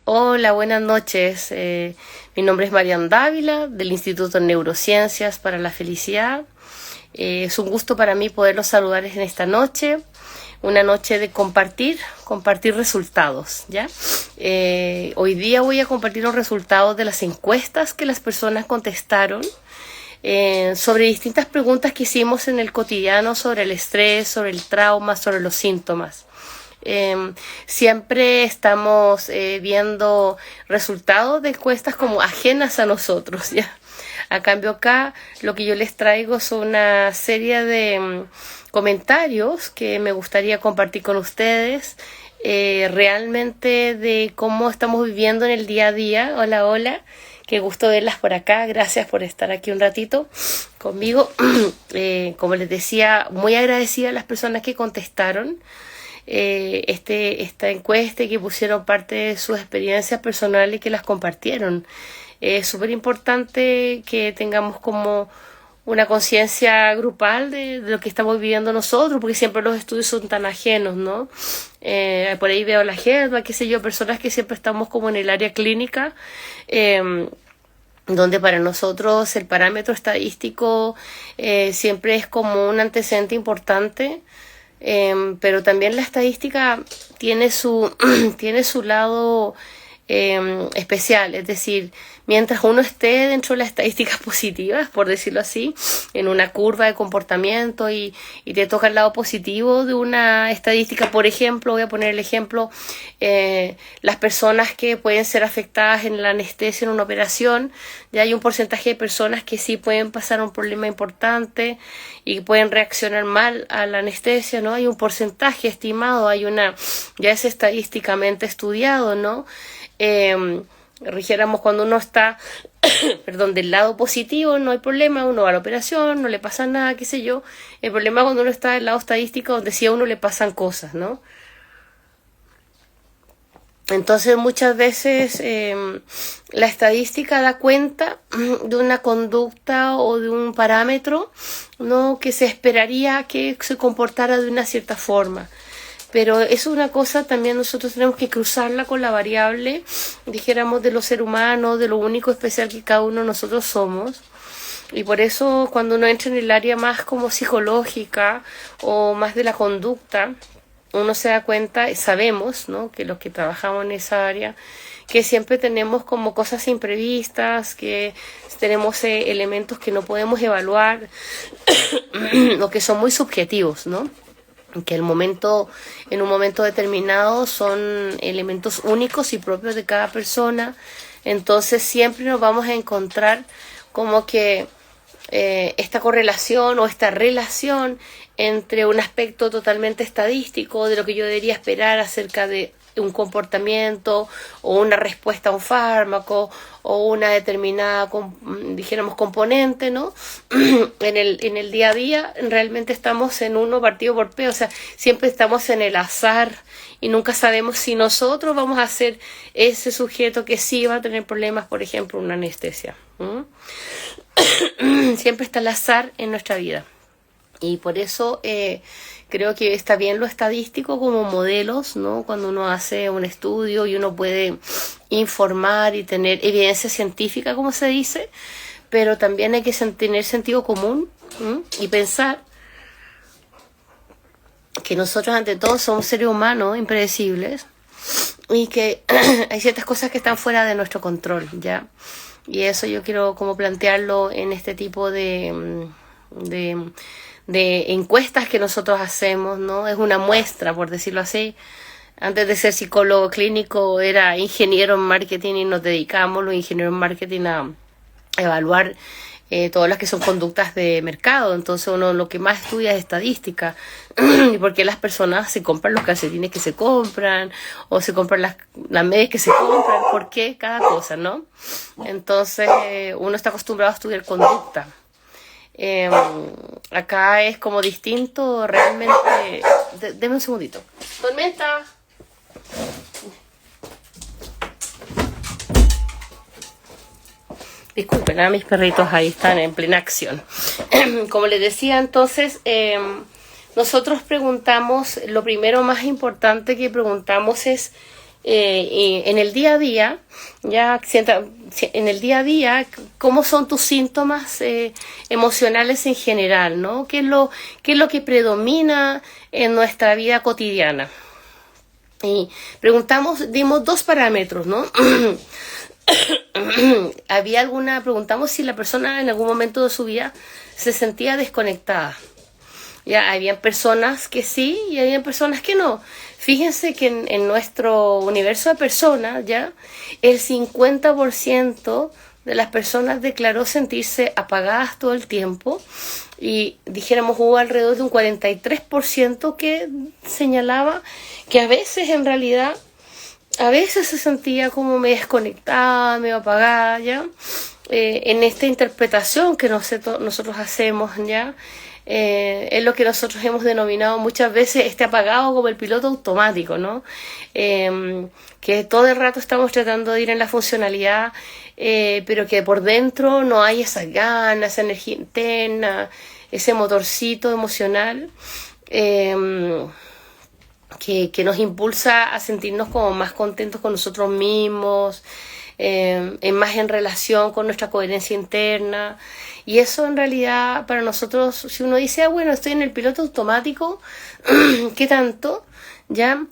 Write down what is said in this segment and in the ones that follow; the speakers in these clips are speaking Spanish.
Hola, buenas noches. Mi nombre es Marian Dávila, del Instituto de Neurociencias para la Felicidad. Es un gusto para mí poderlos saludar en esta noche, una noche de compartir resultados, ¿ya? Hoy día voy a compartir los resultados de las encuestas que las personas contestaron sobre distintas preguntas que hicimos en el cotidiano sobre el estrés, sobre el trauma, sobre los síntomas. Siempre estamos viendo resultados de encuestas como ajenas a nosotros, ¿ya? A cambio acá lo que yo les traigo son una serie de comentarios que me gustaría compartir con ustedes, realmente de cómo estamos viviendo en el día a día. Hola, hola, qué gusto verlas por acá, gracias por estar aquí un ratito conmigo. Como les decía, muy agradecida a las personas que contestaron esta encuesta y que pusieron parte de sus experiencias personales y que las compartieron. Es súper importante que tengamos como una conciencia grupal de lo que estamos viviendo nosotros, porque siempre los estudios son tan ajenos, ¿no? Por ahí veo la gente, qué sé yo, personas que siempre estamos como en el área clínica, donde para nosotros el parámetro estadístico siempre es como un antecedente importante, pero también la estadística tiene su lado especial, es decir, mientras uno esté dentro de las estadísticas positivas, por decirlo así, en una curva de comportamiento y te toca el lado positivo de una estadística, por ejemplo, voy a poner el ejemplo, las personas que pueden ser afectadas en la anestesia en una operación, ya hay un porcentaje de personas que sí pueden pasar un problema importante y pueden reaccionar mal a la anestesia, ¿no? Hay un porcentaje estimado, ya es estadísticamente estudiado, ¿no? Dijéramos, cuando uno está del lado positivo no hay problema, uno va a la operación, no le pasa nada, qué sé yo. El problema es cuando uno está del lado estadístico, donde sí a uno le pasan cosas, ¿no? Entonces muchas veces la estadística da cuenta de una conducta o de un parámetro, ¿no?, que se esperaría que se comportara de una cierta forma. Pero es una cosa, también nosotros tenemos que cruzarla con la variable, dijéramos, de los seres humanos, de lo único especial que cada uno de nosotros somos. Y por eso cuando uno entra en el área más como psicológica o más de la conducta, uno se da cuenta, sabemos, ¿no?, que los que trabajamos en esa área, que siempre tenemos como cosas imprevistas, que tenemos elementos que no podemos evaluar o que son muy subjetivos, ¿no? Que en un momento determinado son elementos únicos y propios de cada persona. Entonces siempre nos vamos a encontrar como que esta correlación o esta relación entre un aspecto totalmente estadístico de lo que yo debería esperar acerca de un comportamiento o una respuesta a un fármaco o una determinada, dijéramos, componente, ¿no? En el día a día realmente estamos en uno partido por P, o sea, siempre estamos en el azar y nunca sabemos si nosotros vamos a ser ese sujeto que sí va a tener problemas, por ejemplo, una anestesia. Siempre está el azar en nuestra vida. Y por eso creo que está bien lo estadístico como modelos, ¿no? Cuando uno hace un estudio y uno puede informar y tener evidencia científica, como se dice, pero también hay que tener sentido común, y pensar que nosotros ante todo somos seres humanos impredecibles y que hay ciertas cosas que están fuera de nuestro control, ¿ya? Y eso yo quiero como plantearlo en este tipo de encuestas que nosotros hacemos, ¿no? Es una muestra, por decirlo así. Antes de ser psicólogo clínico era ingeniero en marketing y nos dedicamos los ingenieros en marketing a evaluar todas las que son conductas de mercado. Entonces uno lo que más estudia es estadística y por qué las personas se compran los calcetines que se compran o se compran las medias que se compran, por qué cada cosa, ¿no? Entonces uno está acostumbrado a estudiar conducta. Acá es como distinto realmente. Deme un segundito. Tormenta. Disculpen, mis perritos ahí están en plena acción. Como les decía, entonces nosotros preguntamos, lo primero más importante que preguntamos es y en el día a día, en el día a día, ¿cómo son tus síntomas emocionales en general, ¿no? Qué es lo que predomina en nuestra vida cotidiana? Y dimos 2 parámetros, ¿no? Preguntamos si la persona en algún momento de su vida se sentía desconectada. Ya, habían personas que sí y habían personas que no. Fíjense que en nuestro universo de personas, ya, el 50% de las personas declaró sentirse apagadas todo el tiempo y dijéramos hubo alrededor de un 43% que señalaba que a veces en realidad, a veces se sentía como medio desconectada, medio apagada, ¿ya? En esta interpretación que nosotros hacemos, ¿ya? Es lo que nosotros hemos denominado muchas veces este apagado como el piloto automático, ¿no? Que todo el rato estamos tratando de ir en la funcionalidad, pero que por dentro no hay esas ganas, esa energía interna, ese motorcito emocional que nos impulsa a sentirnos como más contentos con nosotros mismos, más en relación con nuestra coherencia interna. Y eso en realidad para nosotros, si uno dice, bueno, estoy en el piloto automático, ¿qué tanto? ¿Ya?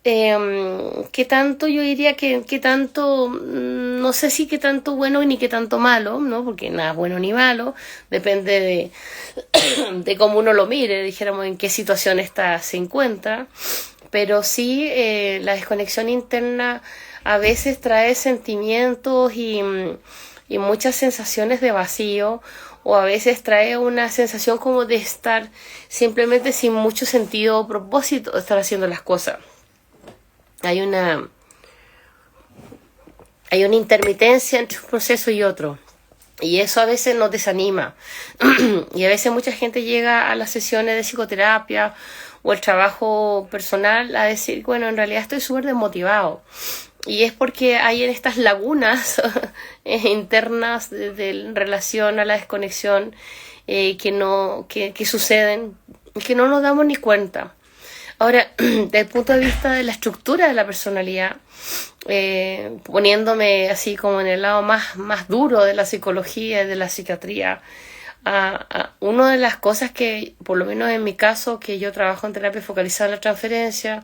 ¿Qué tanto? Yo diría que qué tanto, no sé si qué tanto bueno ni qué tanto malo, ¿no? Porque nada es bueno ni malo, depende de cómo uno lo mire, dijéramos en qué situación se encuentra, pero sí la desconexión interna a veces trae sentimientos y muchas sensaciones de vacío, o a veces trae una sensación como de estar simplemente sin mucho sentido o propósito de estar haciendo las cosas. Hay una intermitencia entre un proceso y otro. Y eso a veces nos desanima. Y a veces mucha gente llega a las sesiones de psicoterapia o el trabajo personal a decir, bueno, en realidad estoy súper desmotivado. Y es porque hay en estas lagunas internas de relación a la desconexión que suceden, que no nos damos ni cuenta. Ahora, desde el punto de vista de la estructura de la personalidad, poniéndome así como en el lado más duro de la psicología y de la psiquiatría, una de las cosas que, por lo menos en mi caso, que yo trabajo en terapia focalizada en la transferencia,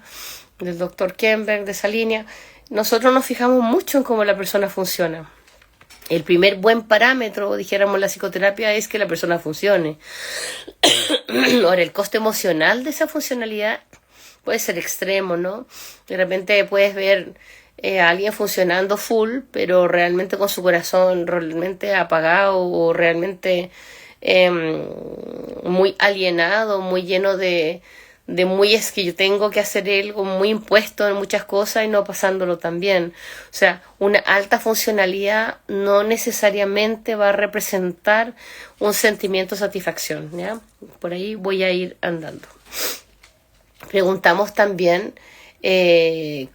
del doctor Kemberg, de esa línea, nosotros nos fijamos mucho en cómo la persona funciona. El primer buen parámetro, dijéramos, la psicoterapia es que la persona funcione. Ahora, el coste emocional de esa funcionalidad puede ser extremo, ¿no? De repente puedes ver a alguien funcionando full, pero realmente con su corazón realmente apagado o realmente muy alienado, muy lleno de muy es que yo tengo que hacer algo muy impuesto en muchas cosas y no pasándolo tan bien. O sea, una alta funcionalidad no necesariamente va a representar un sentimiento de satisfacción, ¿ya? Por ahí voy a ir andando. Preguntamos también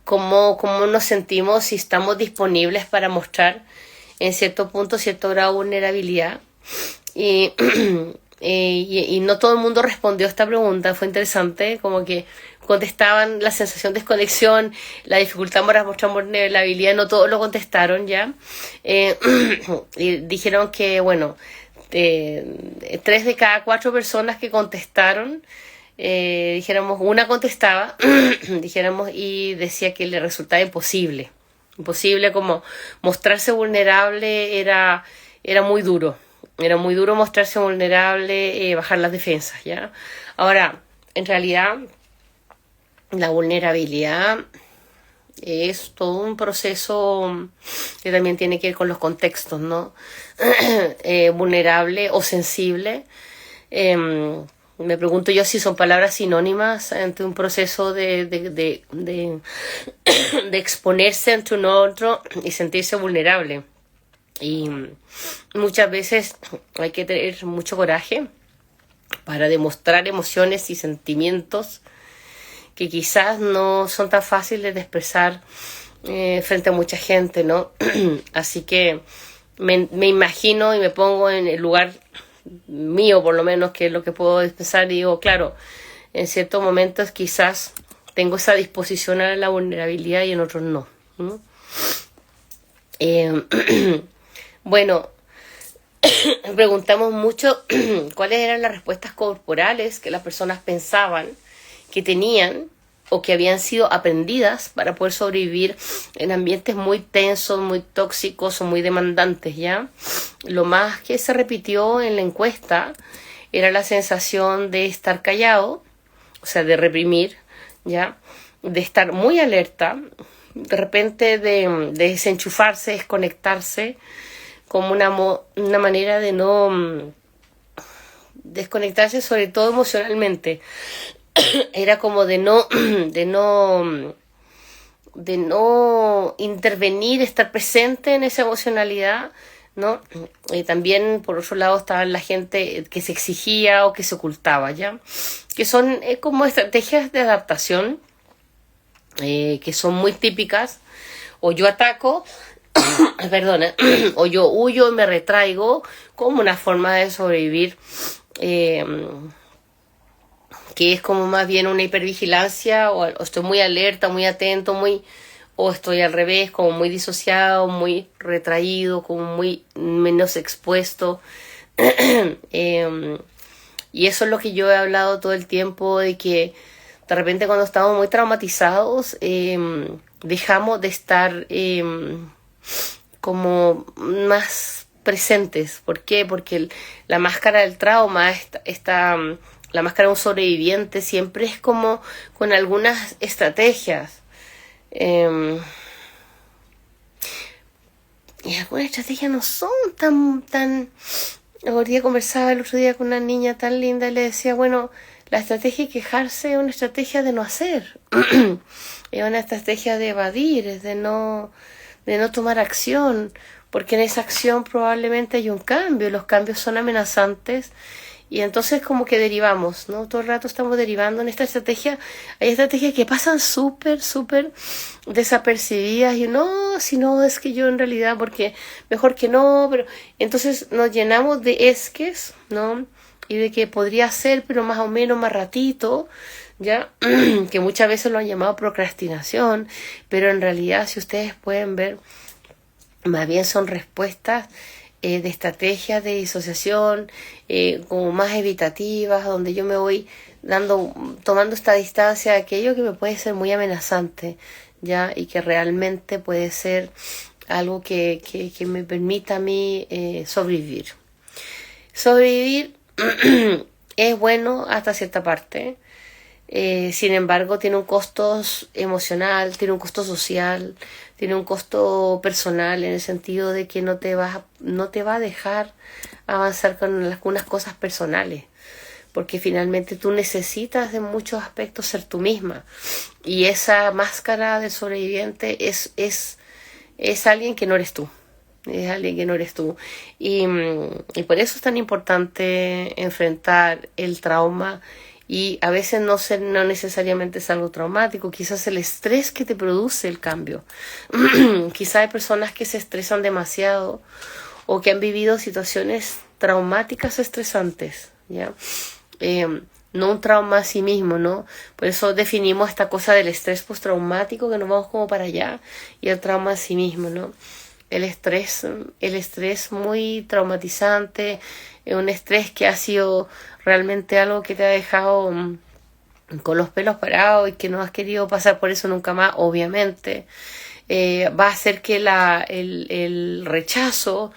cómo nos sentimos, si estamos disponibles para mostrar en cierto punto cierto grado de vulnerabilidad. Y no todo el mundo respondió a esta pregunta. Fue interesante, como que contestaban la sensación de desconexión, la dificultad para mostrar vulnerabilidad, no todos lo contestaron ya. Y dijeron que, bueno, 3 de cada 4 personas que contestaron, dijéramos, una contestaba, dijéramos, y decía que le resultaba imposible, como mostrarse vulnerable era muy duro. Era muy duro mostrarse vulnerable, bajar las defensas, ¿ya? Ahora, en realidad, la vulnerabilidad es todo un proceso que también tiene que ver con los contextos, ¿no? Vulnerable o sensible. Me pregunto yo si son palabras sinónimas ante un proceso de exponerse ante un otro y sentirse vulnerable. Y muchas veces hay que tener mucho coraje para demostrar emociones y sentimientos que quizás no son tan fáciles de expresar frente a mucha gente, ¿no? Así que me imagino y me pongo en el lugar mío, por lo menos, que es lo que puedo expresar, y digo, claro, en ciertos momentos quizás tengo esa disposición a la vulnerabilidad y en otros no. Bueno, preguntamos mucho cuáles eran las respuestas corporales que las personas pensaban que tenían o que habían sido aprendidas para poder sobrevivir en ambientes muy tensos, muy tóxicos o muy demandantes, ¿ya? Lo más que se repitió en la encuesta era la sensación de estar callado, o sea, de reprimir, ¿ya? De estar muy alerta, de repente de desenchufarse, desconectarse, como una manera de no desconectarse, sobre todo emocionalmente. Era como de no intervenir, estar presente en esa emocionalidad, ¿no? Y también, por otro lado, estaba la gente que se exigía o que se ocultaba, ¿ya? Que son como estrategias de adaptación, que son muy típicas. O yo ataco, perdona, o yo huyo y me retraigo, como una forma de sobrevivir, que es como más bien una hipervigilancia, o estoy muy alerta, muy atento, o estoy al revés, como muy disociado, muy retraído, como muy menos expuesto. Y eso es lo que yo he hablado todo el tiempo, de que de repente cuando estamos muy traumatizados, dejamos de estar como más presentes. ¿Por qué? Porque la máscara del trauma, la máscara de un sobreviviente siempre es como con algunas estrategias. Y algunas estrategias no son tan... Conversaba el otro día con una niña tan linda y le decía, bueno, la estrategia de quejarse es una estrategia de no hacer. Es una estrategia de evadir, es de no tomar acción, porque en esa acción probablemente hay un cambio, los cambios son amenazantes. Y entonces como que derivamos, ¿no? Todo el rato estamos derivando en esta estrategia. Hay estrategias que pasan súper desapercibidas. Y no, si no, es que yo en realidad, porque mejor que no, pero... Entonces nos llenamos de esques, ¿no? Y de que podría ser, pero más o menos, más ratito, ¿ya? Que muchas veces lo han llamado procrastinación. Pero en realidad, si ustedes pueden ver, más bien son respuestas de estrategias de disociación, como más evitativas, donde yo me voy tomando esta distancia de aquello que me puede ser muy amenazante, ¿ya? Y que realmente puede ser algo que me permita a mí sobrevivir. Sobrevivir es bueno hasta cierta parte. Sin embargo, tiene un costo emocional, tiene un costo social, tiene un costo personal, en el sentido de que no te va a dejar avanzar con algunas cosas personales, porque finalmente tú necesitas de muchos aspectos ser tú misma, y esa máscara de sobreviviente es alguien que no eres tú. Es alguien que no eres tú. Y por eso es tan importante enfrentar el trauma. Y a veces no necesariamente es algo traumático, quizás el estrés que te produce el cambio. Quizás hay personas que se estresan demasiado o que han vivido situaciones traumáticas estresantes, ¿ya? No un trauma a sí mismo, ¿no? Por eso definimos esta cosa del estrés postraumático, que nos vamos como para allá, y el trauma a sí mismo, ¿no? El estrés muy traumatizante, un estrés que ha sido realmente algo que te ha dejado con los pelos parados y que no has querido pasar por eso nunca más, obviamente. Va a hacer que el rechazo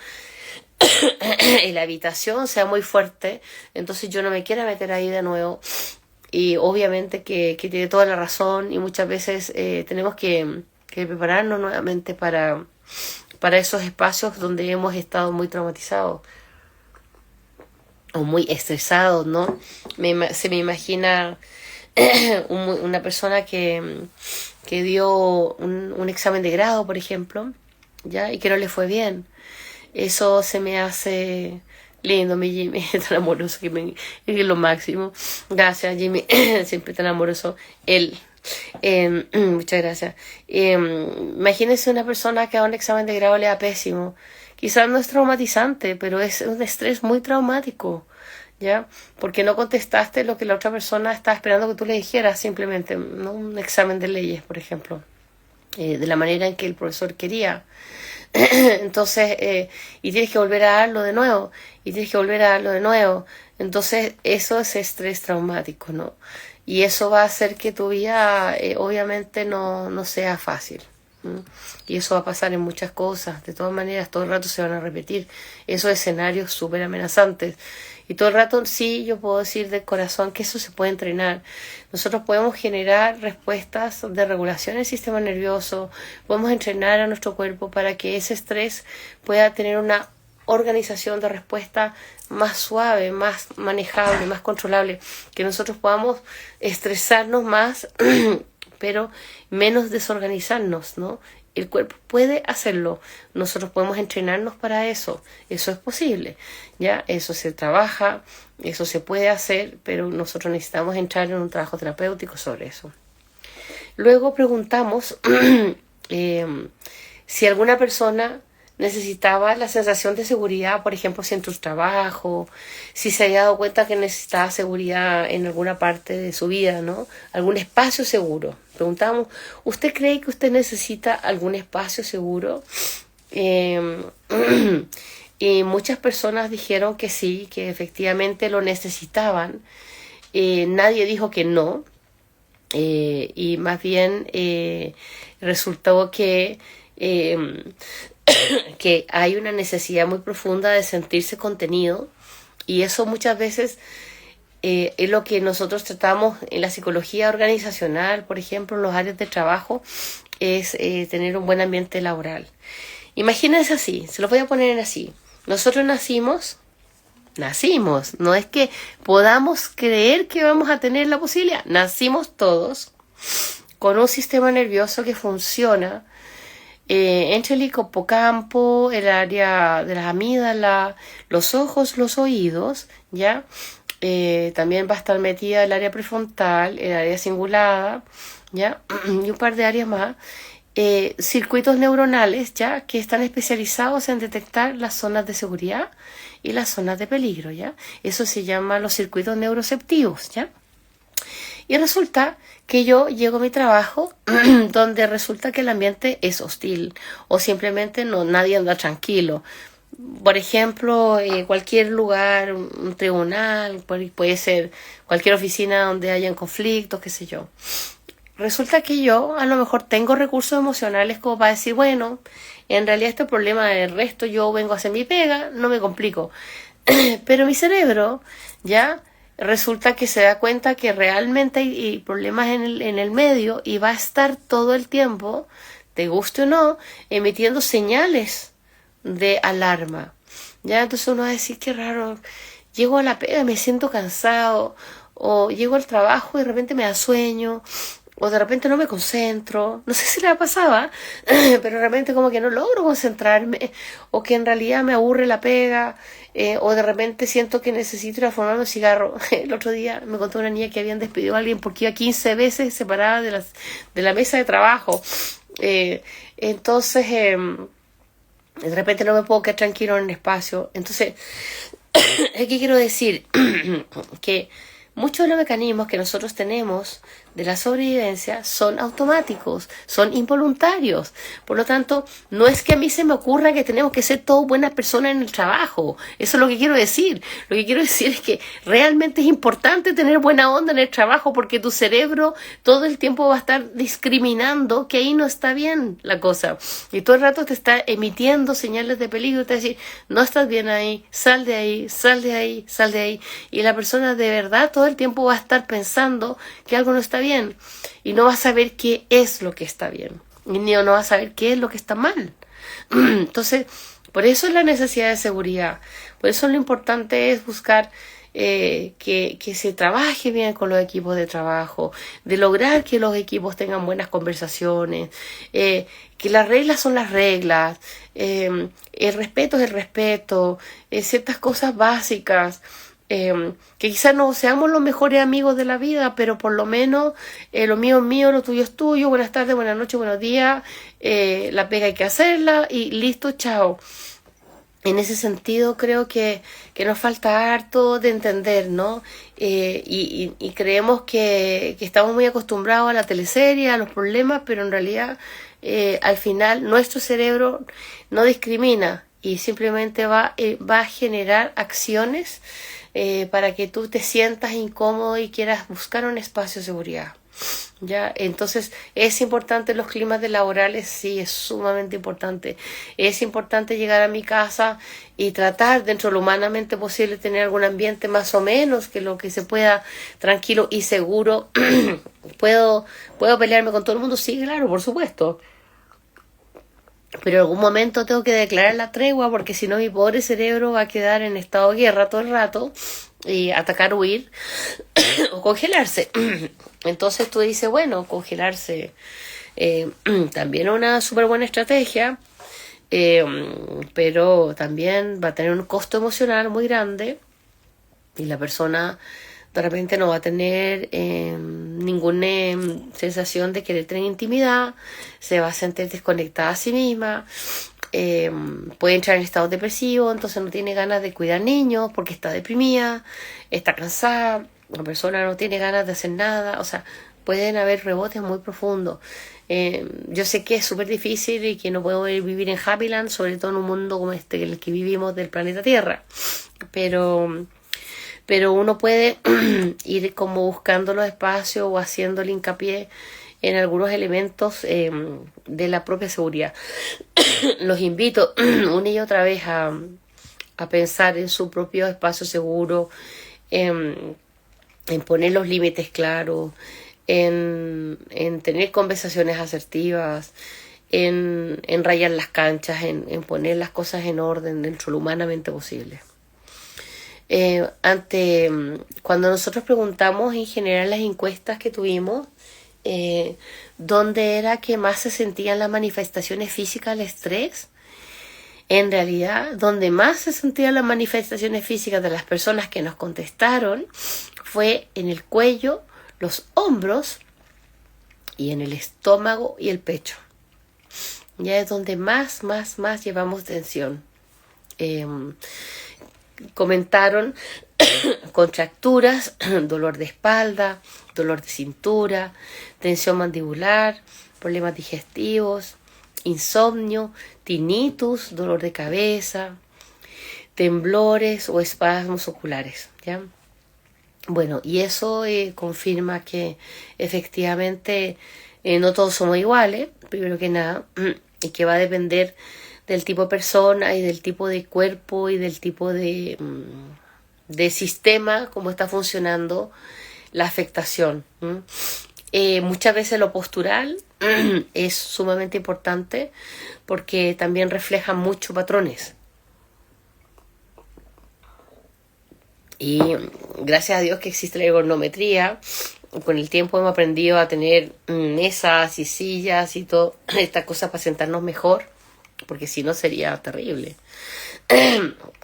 y la evitación sea muy fuerte, entonces yo no me quiero meter ahí de nuevo. Y obviamente que tiene toda la razón, y muchas veces tenemos que prepararnos nuevamente para esos espacios donde hemos estado muy traumatizados o muy estresados, ¿no? Se me imagina una persona que dio un examen de grado, por ejemplo, ¿ya? Y que no le fue bien. Eso se me hace lindo, mi Jimmy, tan amoroso, es lo máximo. Gracias, Jimmy, siempre tan amoroso. Él. Muchas gracias. Imagínense una persona que a un examen de grado le da pésimo. Quizás no es traumatizante, pero es un estrés muy traumático, ¿ya? Porque no contestaste lo que la otra persona estaba esperando que tú le dijeras, simplemente, ¿no? Un examen de leyes, por ejemplo, de la manera en que el profesor quería. Entonces, y tienes que volver a darlo de nuevo, y tienes que volver a darlo de nuevo. Entonces, eso es estrés traumático, ¿no? Y eso va a hacer que tu vida, obviamente, no sea fácil. Y eso va a pasar en muchas cosas. De todas maneras, todo el rato se van a repetir esos escenarios súper amenazantes. Y todo el rato, sí, yo puedo decir de corazón que eso se puede entrenar. Nosotros podemos generar respuestas de regulación del sistema nervioso, podemos entrenar a nuestro cuerpo para que ese estrés pueda tener una organización de respuesta más suave, más manejable, más controlable, que nosotros podamos estresarnos más pero menos desorganizarnos, ¿no? El cuerpo puede hacerlo, nosotros podemos entrenarnos para eso es posible, ¿ya? Eso se trabaja, eso se puede hacer, pero nosotros necesitamos entrar en un trabajo terapéutico sobre eso. Luego preguntamos si alguna persona necesitaba la sensación de seguridad, por ejemplo, si en tu trabajo, si se había dado cuenta que necesitaba seguridad en alguna parte de su vida, ¿no? Algún espacio seguro. Preguntamos, ¿usted cree que usted necesita algún espacio seguro? Y muchas personas dijeron que sí, que efectivamente lo necesitaban. Nadie dijo que no. Y más bien resultó que hay una necesidad muy profunda de sentirse contenido, y eso muchas veces es lo que nosotros tratamos en la psicología organizacional, por ejemplo, en los áreas de trabajo, es tener un buen ambiente laboral. Imagínense así, se lo voy a poner así. Nosotros nacimos, no es que podamos creer que vamos a tener la posibilidad, nacimos todos con un sistema nervioso que funciona entre el hipocampo, el área de las amígdalas, los ojos, los oídos, ¿ya? También va a estar metida el área prefrontal, el área cingulada, ¿ya? Y un par de áreas más. Circuitos neuronales, ¿ya? Que están especializados en detectar las zonas de seguridad y las zonas de peligro, ¿ya? Eso se llama los circuitos neuroceptivos, ¿ya? Y resulta que yo llego a mi trabajo donde resulta que el ambiente es hostil o simplemente nadie anda tranquilo. Por ejemplo, cualquier lugar, un tribunal, puede ser cualquier oficina donde hayan conflictos, qué sé yo. Resulta que yo a lo mejor tengo recursos emocionales como para decir, bueno, en realidad este problema del resto, yo vengo a hacer mi pega, no me complico. Pero mi cerebro ya resulta que se da cuenta que realmente hay problemas en el medio, y va a estar todo el tiempo, te guste o no, emitiendo señales de alarma. Ya, entonces uno va a decir, qué raro, llego a la pega y me siento cansado, o llego al trabajo y de repente me da sueño, o de repente no me concentro, no sé si le pasaba, pero de repente como que no logro concentrarme, o que en realidad me aburre la pega, o de repente siento que necesito ir a fumar un cigarro. El otro día me contó una niña que habían despedido a alguien porque iba 15 veces separada de la mesa de trabajo. Entonces, de repente no me puedo quedar tranquilo en el espacio. Entonces, ¿qué quiero decir? Que muchos de los mecanismos que nosotros tenemos de la sobrevivencia son automáticos, son involuntarios. Por lo tanto, no es que a mí se me ocurra que tenemos que ser todos buenas personas en el trabajo. Eso es lo que quiero decir. Lo que quiero decir es que realmente es importante tener buena onda en el trabajo, porque tu cerebro todo el tiempo va a estar discriminando que ahí no está bien la cosa. Y todo el rato te está emitiendo señales de peligro. Te va a decir, no estás bien ahí, sal de ahí, sal de ahí, sal de ahí. Y la persona de verdad todo el tiempo va a estar pensando que algo no está bien, y no va a saber qué es lo que está bien, y no va a saber qué es lo que está mal. Entonces, por eso es la necesidad de seguridad, por eso lo importante es buscar que se trabaje bien con los equipos de trabajo, de lograr que los equipos tengan buenas conversaciones, que las reglas son las reglas, el respeto es el respeto, ciertas cosas básicas. Que quizás no seamos los mejores amigos de la vida, pero por lo menos lo mío es mío, lo tuyo es tuyo, buenas tardes, buenas noches, buenos días, la pega hay que hacerla y listo, chao. en ese sentido creo que nos falta harto de entender, ¿no? Y creemos que estamos muy acostumbrados a la teleserie, a los problemas, pero en realidad al final nuestro cerebro no discrimina y simplemente va a generar acciones para que tú te sientas incómodo y quieras buscar un espacio de seguridad. Ya, entonces es importante los climas de laborales, sí, es sumamente importante. Es importante llegar a mi casa y tratar dentro de lo humanamente posible tener algún ambiente más o menos que lo que se pueda tranquilo y seguro. ¿Puedo pelearme con todo el mundo? Sí, claro, por supuesto. Pero en algún momento tengo que declarar la tregua porque si no mi pobre cerebro va a quedar en estado de guerra todo el rato y atacar, huir o congelarse. Entonces tú dices, bueno, congelarse también es una súper buena estrategia, pero también va a tener un costo emocional muy grande y la persona de repente no va a tener ninguna sensación de querer tener intimidad, se va a sentir desconectada a sí misma, puede entrar en estado depresivo, entonces no tiene ganas de cuidar niños porque está deprimida, está cansada, la persona no tiene ganas de hacer nada, o sea, pueden haber rebotes muy profundos. Yo sé que es súper difícil y que no podemos vivir en Happyland, sobre todo en un mundo como este, el que vivimos del planeta Tierra, pero uno puede ir como buscando los espacios o haciéndole hincapié en algunos elementos de la propia seguridad. Los invito una y otra vez a pensar en su propio espacio seguro, en poner los límites claros, en tener conversaciones asertivas, en rayar las canchas, en poner las cosas en orden dentro de lo humanamente posible. Cuando nosotros preguntamos en general las encuestas que tuvimos, dónde era que más se sentían las manifestaciones físicas del estrés, en realidad donde más se sentían las manifestaciones físicas de las personas que nos contestaron fue en el cuello, los hombros y en el estómago y el pecho. Ya es donde más llevamos tensión. Comentaron contracturas, dolor de espalda, dolor de cintura, tensión mandibular, problemas digestivos, insomnio, tinnitus, dolor de cabeza, temblores o espasmos oculares, ¿ya? Bueno, y eso confirma que efectivamente no todos somos iguales, primero que nada, y que va a depender del tipo de persona y del tipo de cuerpo y del tipo de sistema, cómo está funcionando la afectación. Muchas veces lo postural es sumamente importante porque también refleja mucho patrones. Y gracias a Dios que existe la ergonometría, con el tiempo hemos aprendido a tener mesas y sillas y todas estas cosas para sentarnos mejor, porque si no sería terrible.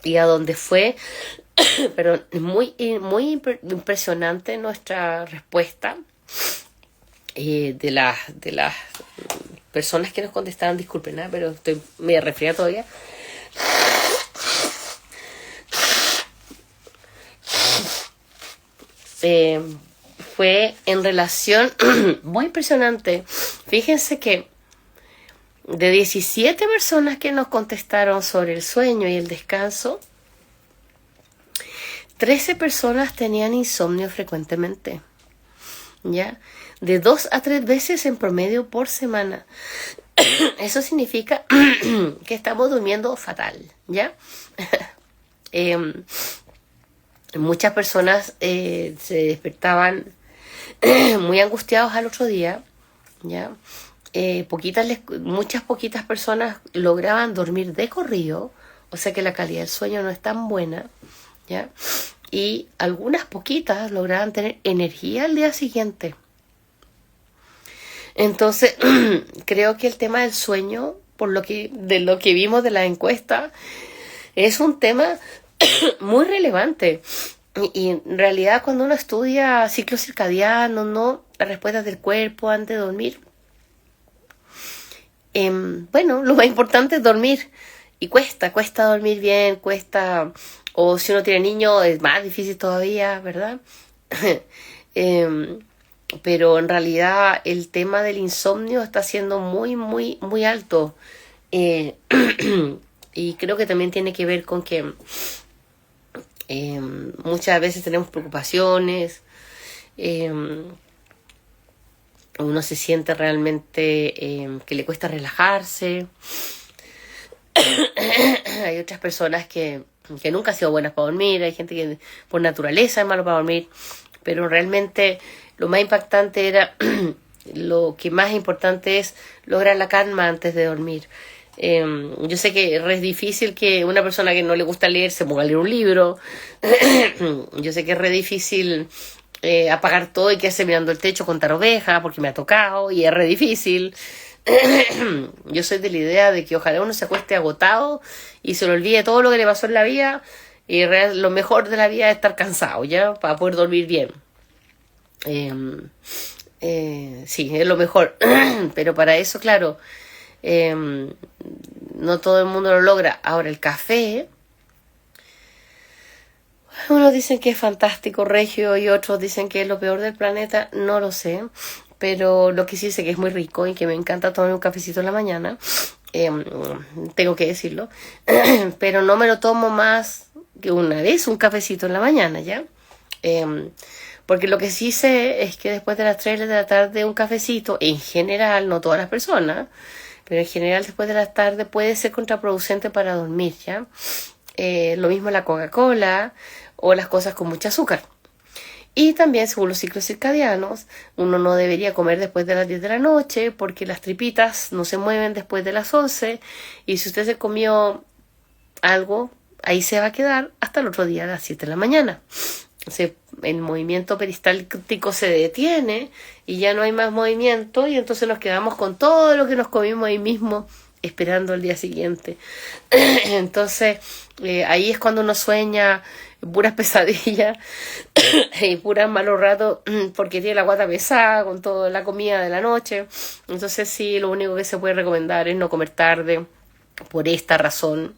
Y a donde fue, pero muy impresionante nuestra respuesta de las personas que nos contestaron, disculpen, pero estoy medio resfriada todavía. Fue en relación muy impresionante. Fíjense que de 17 personas que nos contestaron sobre el sueño y el descanso, 13 personas tenían insomnio frecuentemente, ¿ya? De 2 a 3 veces en promedio por semana. Eso significa que estamos durmiendo fatal, ¿ya? Muchas personas se despertaban muy angustiados al otro día, ¿ya? Muchas poquitas personas lograban dormir de corrido, o sea que la calidad del sueño no es tan buena, ¿ya? Y algunas poquitas lograban tener energía al día siguiente. Entonces, creo que el tema del sueño, de lo que vimos de la encuesta, es un tema muy relevante. Y en realidad cuando uno estudia ciclos circadianos, ¿no? Las respuestas del cuerpo antes de dormir, bueno, lo más importante es dormir. y cuesta dormir bien, cuesta, o si uno tiene niños es más difícil todavía, ¿verdad? Em, pero en realidad el tema del insomnio está siendo muy alto. Eh, y creo que también tiene que ver con que muchas veces tenemos preocupaciones, eh, uno se siente realmente que le cuesta relajarse. Hay otras personas que nunca han sido buenas para dormir, hay gente que por naturaleza es malo para dormir, pero realmente lo más impactante era, lo que más importante es lograr la calma antes de dormir. Yo sé que es difícil que una persona que no le gusta leer se ponga a leer un libro. Yo sé que es re difícil apagar todo y quedarse mirando el techo, contar ovejas, porque me ha tocado y es re difícil. Yo soy de la idea de que ojalá uno se acueste agotado y se le olvide todo lo que le pasó en la vida, y lo mejor de la vida es estar cansado, ¿ya? Para poder dormir bien. Sí, es lo mejor. Pero para eso, claro, no todo el mundo lo logra. Ahora, el café, unos dicen que es fantástico, regio, y otros dicen que es lo peor del planeta. No lo sé, pero lo que sí sé que es muy rico y que me encanta tomar un cafecito en la mañana. Tengo que decirlo. Pero no me lo tomo más que una vez un cafecito en la mañana, ¿ya? Porque lo que sí sé es que después de las 3 de la tarde un cafecito, en general, no todas las personas, pero en general después de la tarde puede ser contraproducente para dormir, ¿ya? Lo mismo la Coca-Cola o las cosas con mucho azúcar. Y también, según los ciclos circadianos, uno no debería comer después de las 10 de la noche porque las tripitas no se mueven después de las 11, y si usted se comió algo, ahí se va a quedar hasta el otro día a las 7 de la mañana. El movimiento peristáltico se detiene y ya no hay más movimiento, y entonces nos quedamos con todo lo que nos comimos ahí mismo esperando el día siguiente. Entonces ahí es cuando uno sueña puras pesadillas y puras malos ratos porque tiene la guata pesada con toda la comida de la noche. Entonces sí, lo único que se puede recomendar es no comer tarde por esta razón,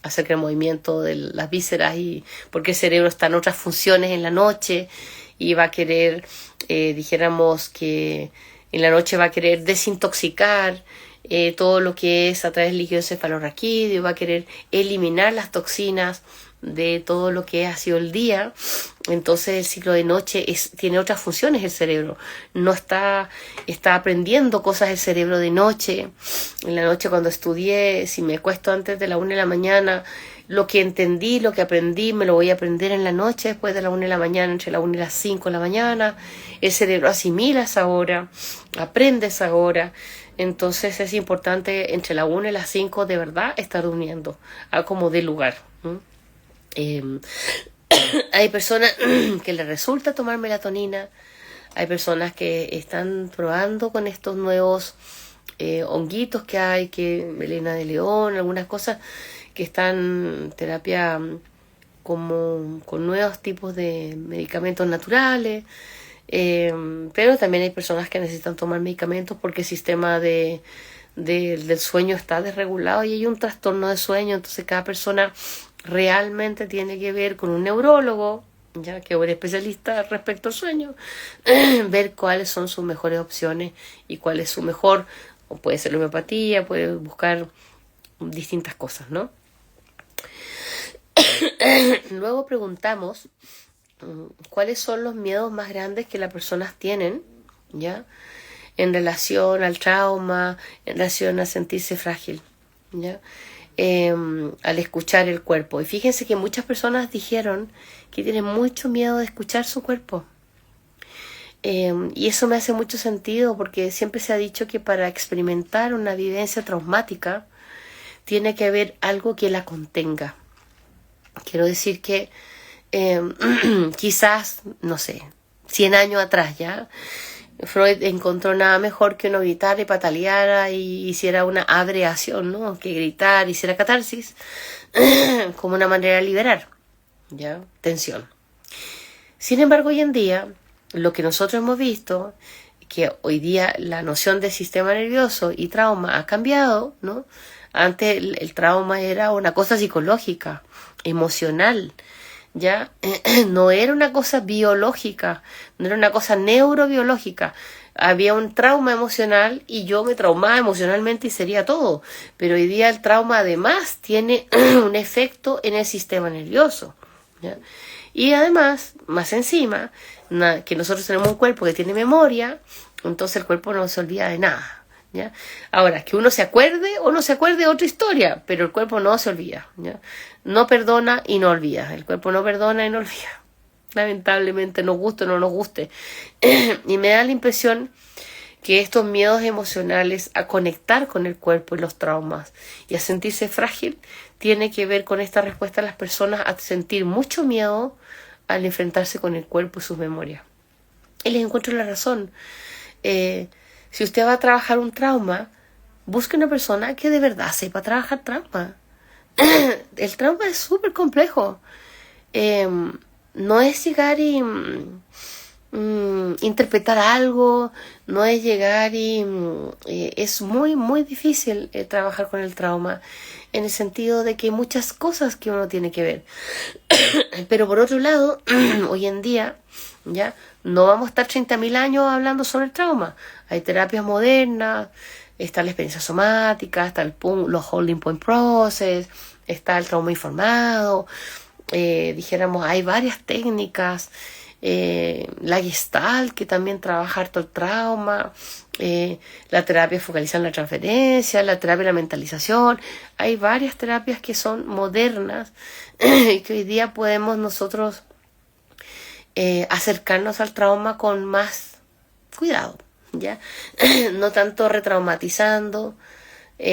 acerca del movimiento de las vísceras, y porque el cerebro está en otras funciones en la noche y va a querer, dijéramos que en la noche va a querer desintoxicar todo lo que es a través del líquido cefalorraquídeo, va a querer eliminar las toxinas de todo lo que ha sido el día. Entonces el ciclo de noche tiene otras funciones el cerebro, no está aprendiendo cosas el cerebro de noche. En la noche, cuando estudié, si me acuesto antes de la 1 de la mañana, lo que entendí, lo que aprendí, me lo voy a aprender en la noche después de la 1 de la mañana, entre la 1 y las 5 de la mañana. El cerebro asimila esa hora, aprende esa hora. Entonces es importante entre la 1 y las 5 de verdad estar durmiendo, a como de lugar. Hay personas que les resulta tomar melatonina, hay personas que están probando con estos nuevos honguitos que hay, que melena de león, algunas cosas que están en terapia como con nuevos tipos de medicamentos naturales. Pero también hay personas que necesitan tomar medicamentos porque el sistema del sueño está desregulado y hay un trastorno de sueño. Entonces cada persona realmente tiene que ver con un neurólogo, ya que es un especialista respecto al sueño, ver cuáles son sus mejores opciones y cuál es su mejor, o puede ser la homeopatía, puede buscar distintas cosas, ¿no? Luego preguntamos cuáles son los miedos más grandes que las personas tienen, ¿ya? En relación al trauma, en relación a sentirse frágil, ¿ya? Al escuchar el cuerpo. Y fíjense que muchas personas dijeron que tienen mucho miedo de escuchar su cuerpo. Y eso me hace mucho sentido, porque siempre se ha dicho que para experimentar una vivencia traumática tiene que haber algo que la contenga. Quiero decir que quizás, no sé, 100 años atrás ya, Freud encontró nada mejor que uno gritara y pataleara y hiciera una abreación, ¿no? Que gritar, hiciera catarsis, como una manera de liberar, ¿ya? Tensión. Sin embargo, hoy en día, lo que nosotros hemos visto, que hoy día la noción de sistema nervioso y trauma ha cambiado, ¿no? Antes el trauma era una cosa psicológica, emocional, ¿ya? No era una cosa biológica, no era una cosa neurobiológica. Había un trauma emocional y yo me traumaba emocionalmente y sería todo. Pero hoy día el trauma además tiene un efecto en el sistema nervioso, ¿ya? Y además, más encima, que nosotros tenemos un cuerpo que tiene memoria, entonces el cuerpo no se olvida de nada, ¿ya? Ahora, que uno se acuerde o no se acuerde es otra historia, pero el cuerpo no se olvida, ¿ya? No perdona y no olvida. El cuerpo no perdona y no olvida. Lamentablemente, nos guste o no nos guste. Y me da la impresión que estos miedos emocionales a conectar con el cuerpo y los traumas y a sentirse frágil tiene que ver con esta respuesta de las personas a sentir mucho miedo al enfrentarse con el cuerpo y sus memorias. Y les encuentro la razón. Si usted va a trabajar un trauma, busque una persona que de verdad sepa trabajar trauma. El trauma es súper complejo. No es llegar y interpretar algo, no es llegar y es muy muy difícil trabajar con el trauma, en el sentido de que hay muchas cosas que uno tiene que ver. Pero por otro lado, hoy en día ya no vamos a estar 30.000 años hablando sobre el trauma. Hay terapias modernas, está la experiencia somática, está los holding point process, está el trauma informado, dijéramos, hay varias técnicas, la Gestalt, que también trabaja harto el trauma, la terapia focalizada en la transferencia, la terapia de la mentalización. Hay varias terapias que son modernas y que hoy día podemos nosotros acercarnos al trauma con más cuidado, ¿ya? No tanto retraumatizando.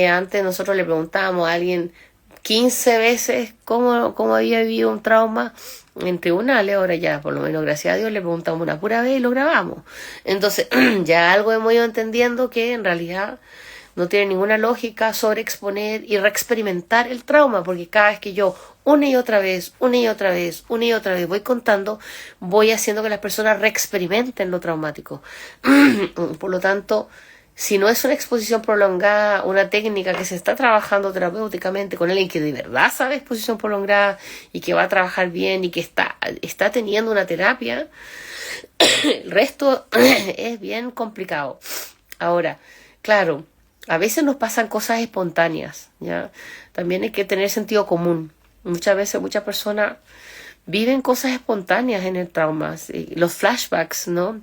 Antes nosotros le preguntábamos a alguien 15 veces cómo había vivido un trauma en tribunales. Ahora ya, por lo menos gracias a Dios, le preguntamos una pura vez y lo grabamos. Entonces ya algo hemos ido entendiendo que en realidad no tiene ninguna lógica sobreexponer y reexperimentar el trauma, porque cada vez que yo una y otra vez voy contando, voy haciendo que las personas reexperimenten lo traumático. Por lo tanto, si no es una exposición prolongada, una técnica que se está trabajando terapéuticamente con alguien que de verdad sabe exposición prolongada y que va a trabajar bien y que está teniendo una terapia, el resto es bien complicado. Ahora, claro, a veces nos pasan cosas espontáneas, ¿ya? También hay que tener sentido común. Muchas veces muchas personas viven cosas espontáneas en el trauma, ¿sí? Los flashbacks, ¿no?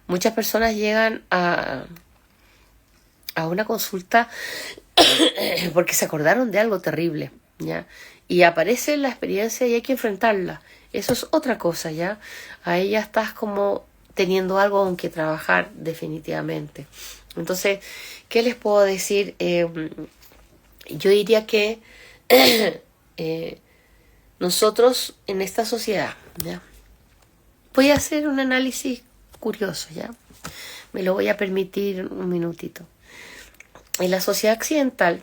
Muchas personas llegan a una consulta porque se acordaron de algo terrible, ¿ya? Y aparece la experiencia y hay que enfrentarla. Eso es otra cosa, ¿ya? Ahí ya estás como teniendo algo con que trabajar definitivamente. Entonces, ¿qué les puedo decir? Yo diría que nosotros en esta sociedad, ¿ya? Voy a hacer un análisis curioso, ¿ya? Me lo voy a permitir un minutito. En la sociedad occidental,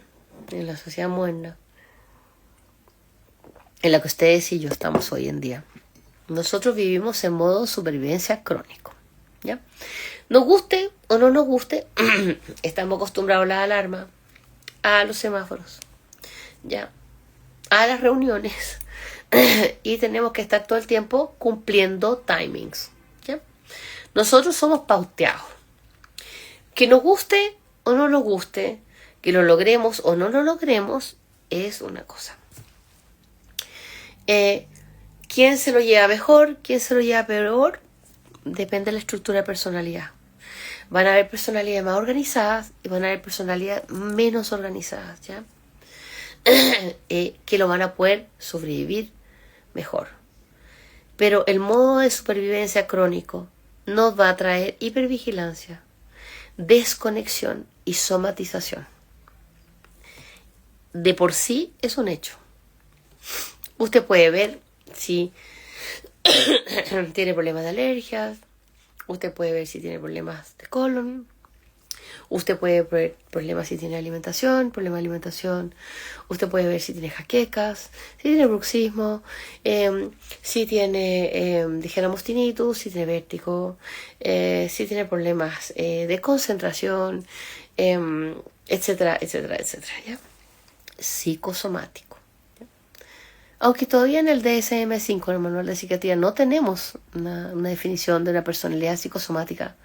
en la sociedad moderna, en la que ustedes y yo estamos hoy en día, nosotros vivimos en modo supervivencia crónico, ¿ya? Nos guste o no nos guste, estamos acostumbrados a la alarma, a los semáforos, ¿ya? A las reuniones y tenemos que estar todo el tiempo cumpliendo timings, ¿ya? Nosotros somos pauteados. Que nos guste o no nos guste, que lo logremos o no lo logremos, es una cosa. ¿Quién se lo lleva mejor? ¿Quién se lo lleva peor? Depende de la estructura de personalidad. Van a haber personalidades más organizadas y van a haber personalidades menos organizadas, ¿ya? Que lo van a poder sobrevivir mejor. Pero el modo de supervivencia crónico nos va a traer hipervigilancia, desconexión y somatización. De por sí es un hecho. Usted puede ver si tiene problemas de alergias, usted puede ver si tiene problemas de colon, usted puede ver problemas si tiene problemas de alimentación, usted puede ver si tiene jaquecas, si tiene bruxismo, si tiene, dijéramos, tinnitus, si tiene vértigo, si tiene problemas de concentración, etcétera, etcétera, etcétera, ¿ya? Psicosomático. ¿Ya? Aunque todavía en el DSM-5, en el Manual de Psiquiatría, no tenemos una definición de una personalidad psicosomática.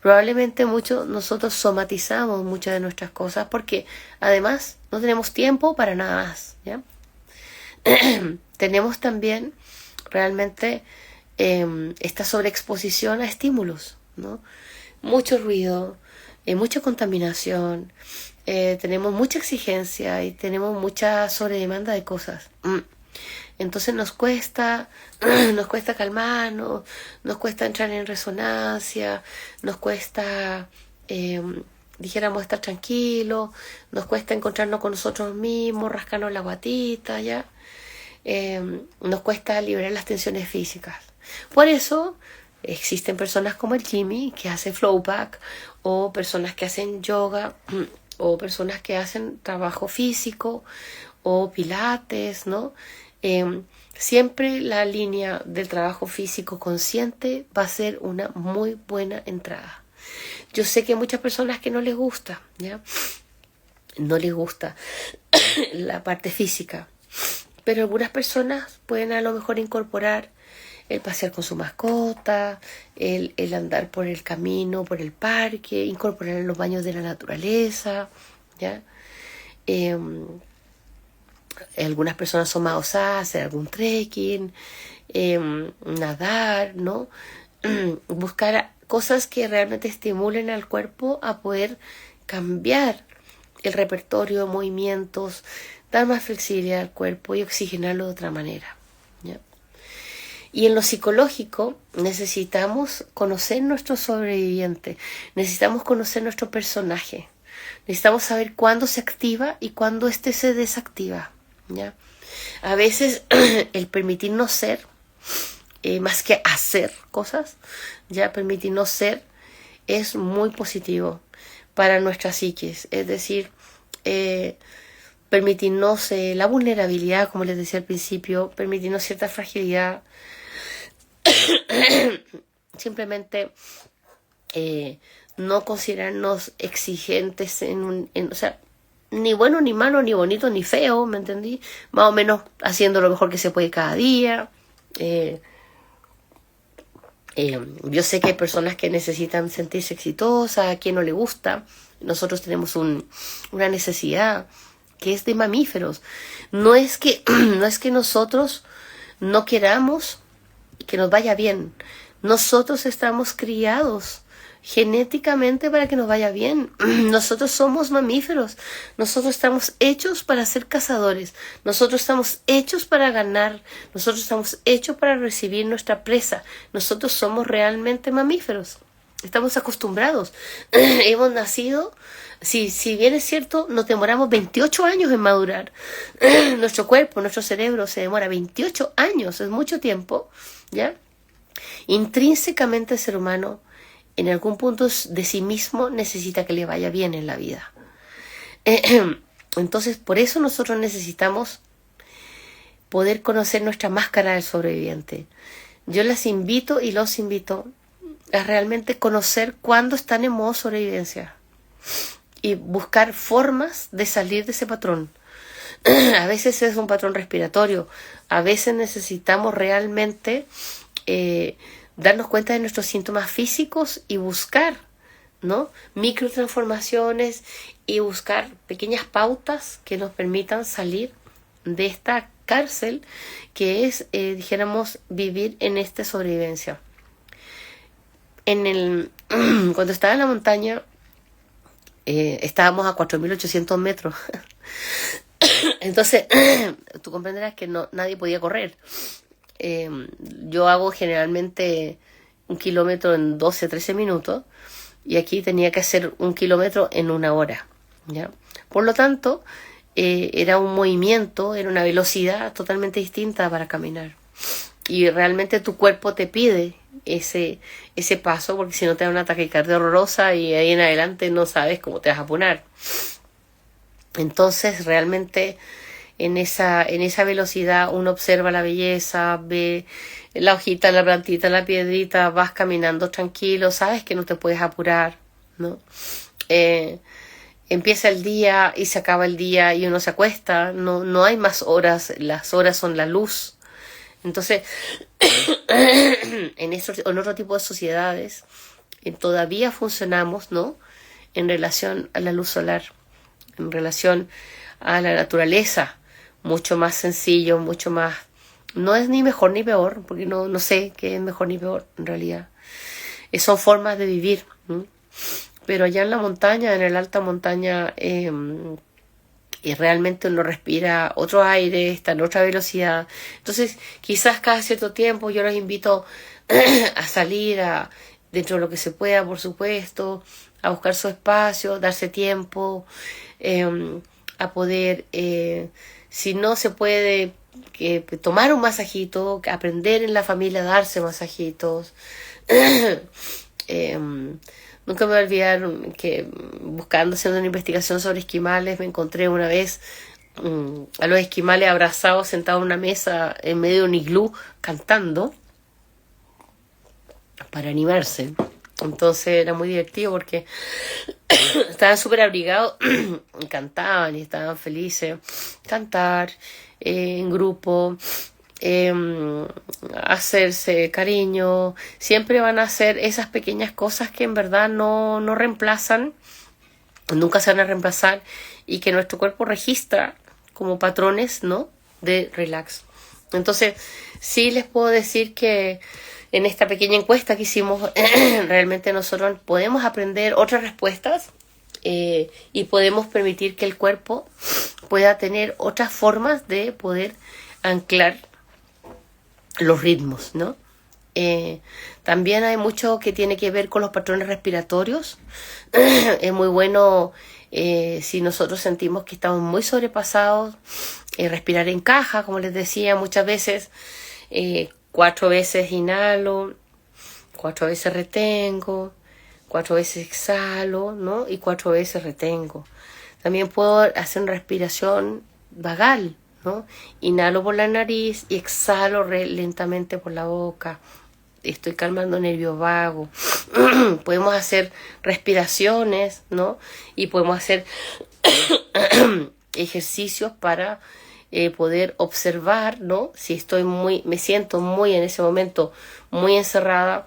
Probablemente nosotros somatizamos muchas de nuestras cosas porque además no tenemos tiempo para nada más, ¿ya? Tenemos también realmente esta sobreexposición a estímulos, ¿no? Mucho ruido, mucha contaminación, tenemos mucha exigencia y tenemos mucha sobredemanda de cosas. Entonces nos cuesta calmarnos, nos cuesta entrar en resonancia, nos cuesta, dijéramos, estar tranquilos, nos cuesta encontrarnos con nosotros mismos, rascarnos la guatita, ¿ya? Nos cuesta liberar las tensiones físicas. Por eso existen personas como el Jimmy, que hace flowback, o personas que hacen yoga, o personas que hacen trabajo físico, o pilates, ¿no? Siempre la línea del trabajo físico consciente va a ser una muy buena entrada. Yo sé que hay muchas personas que no les gusta, ¿ya? No les gusta la parte física, pero algunas personas pueden a lo mejor incorporar el pasear con su mascota, el andar por el camino, por el parque, incorporar los baños de la naturaleza, ¿ya? Algunas personas son más osadas, hacer algún trekking, nadar, ¿no? Buscar cosas que realmente estimulen al cuerpo a poder cambiar el repertorio de movimientos, dar más flexibilidad al cuerpo y oxigenarlo de otra manera, ¿ya? Y en lo psicológico necesitamos conocer nuestro sobreviviente, necesitamos conocer nuestro personaje, necesitamos saber cuándo se activa y cuándo éste se desactiva, ¿ya? A veces el permitirnos ser, más que hacer cosas, ya permitirnos ser es muy positivo para nuestra psiquis, es decir, permitirnos la vulnerabilidad, como les decía al principio, permitirnos cierta fragilidad, simplemente no considerarnos exigentes o sea, ni bueno ni malo, ni bonito ni feo, ¿me entendí? Más o menos haciendo lo mejor que se puede cada día. Yo sé que hay personas que necesitan sentirse exitosas, a quien no le gusta. Nosotros tenemos una necesidad que es de mamíferos. No es que nosotros no queramos que nos vaya bien. Nosotros estamos criados genéticamente para que nos vaya bien. Nosotros somos mamíferos. Nosotros estamos hechos para ser cazadores. Nosotros estamos hechos para ganar. Nosotros estamos hechos para recibir nuestra presa. Nosotros somos realmente mamíferos. Estamos acostumbrados. Hemos nacido. Si bien es cierto, nos demoramos 28 años en madurar. Nuestro cuerpo, nuestro cerebro se demora 28 años. Es mucho tiempo, ¿ya? Intrínsecamente el ser humano en algún punto de sí mismo necesita que le vaya bien en la vida. Entonces, por eso nosotros necesitamos poder conocer nuestra máscara del sobreviviente. Yo las invito y los invito a realmente conocer cuándo están en modo sobrevivencia y buscar formas de salir de ese patrón. A veces es un patrón respiratorio, a veces necesitamos realmente darnos cuenta de nuestros síntomas físicos y buscar, ¿no?, microtransformaciones y buscar pequeñas pautas que nos permitan salir de esta cárcel que es, dijéramos, vivir en esta sobrevivencia. Cuando estaba en la montaña, estábamos a 4.800 metros. Entonces, tú comprenderás que nadie podía correr. Yo hago generalmente 1 kilómetro en 12, 13 minutos y aquí tenía que hacer 1 kilómetro en 1 hora, ¿ya? Por lo tanto, era un movimiento, era una velocidad totalmente distinta para caminar y realmente tu cuerpo te pide ese paso, porque si no te da una taquicardia horrorosa y ahí en adelante no sabes cómo te vas a poner. Entonces realmente en esa velocidad uno observa la belleza, ve la hojita, la plantita, la piedrita, vas caminando tranquilo, sabes que no te puedes apurar, ¿no? eh, empieza el día y se acaba el día y uno se acuesta, no hay más horas, las horas son la luz. Entonces, en otro tipo de sociedades todavía funcionamos, ¿no? En relación a la luz solar, en relación a la naturaleza, mucho más sencillo, mucho más... No es ni mejor ni peor, porque no sé qué es mejor ni peor, en realidad. Son formas de vivir, ¿no? Pero allá en la montaña, en el alta montaña, y realmente uno respira otro aire, está en otra velocidad. Entonces, quizás cada cierto tiempo yo los invito a salir, dentro de lo que se pueda, por supuesto, a buscar su espacio, darse tiempo, a poder, si no se puede, tomar un masajito, aprender en la familia a darse masajitos. Nunca me voy a olvidar que haciendo una investigación sobre esquimales, me encontré una vez a los esquimales abrazados, sentados en una mesa en medio de un iglú, cantando para animarse. Entonces era muy divertido porque estaban súper abrigados y cantaban y estaban felices. Cantar en grupo, hacerse cariño, siempre van a hacer esas pequeñas cosas que en verdad no reemplazan, nunca se van a reemplazar, y que nuestro cuerpo registra como patrones, ¿no?, de relax. Entonces, sí les puedo decir que en esta pequeña encuesta que hicimos, realmente nosotros podemos aprender otras respuestas, y podemos permitir que el cuerpo pueda tener otras formas de poder anclar los ritmos, ¿no? También hay mucho que tiene que ver con los patrones respiratorios. Es muy bueno, si nosotros sentimos que estamos muy sobrepasados, respirar en caja, como les decía muchas veces, 4 veces inhalo, 4 veces retengo, 4 veces exhalo, ¿no? Y 4 veces retengo. También puedo hacer una respiración vagal, ¿no? Inhalo por la nariz y exhalo lentamente por la boca. Estoy calmando nervio vago. Podemos hacer respiraciones, ¿no? Y podemos hacer ejercicios para poder observar, ¿no? Si me siento muy en ese momento muy encerrada,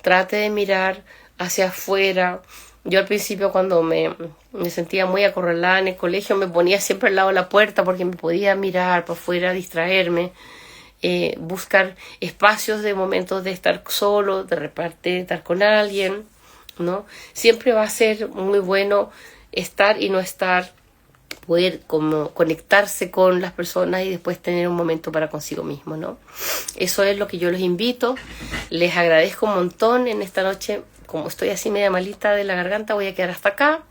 trate de mirar hacia afuera. Yo al principio, cuando me sentía muy acorralada en el colegio, me ponía siempre al lado de la puerta porque me podía mirar para afuera, distraerme, buscar espacios de momentos de estar solo, de estar con alguien, ¿no? Siempre va a ser muy bueno estar y no estar, poder como conectarse con las personas y después tener un momento para consigo mismo, ¿no? Eso es lo que yo los invito. Les agradezco un montón en esta noche. Como estoy así media malita de la garganta, voy a quedar hasta acá.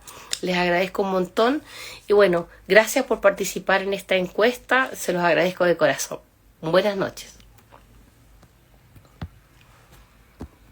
Les agradezco un montón. Y bueno, gracias por participar en esta encuesta. Se los agradezco de corazón. Buenas noches.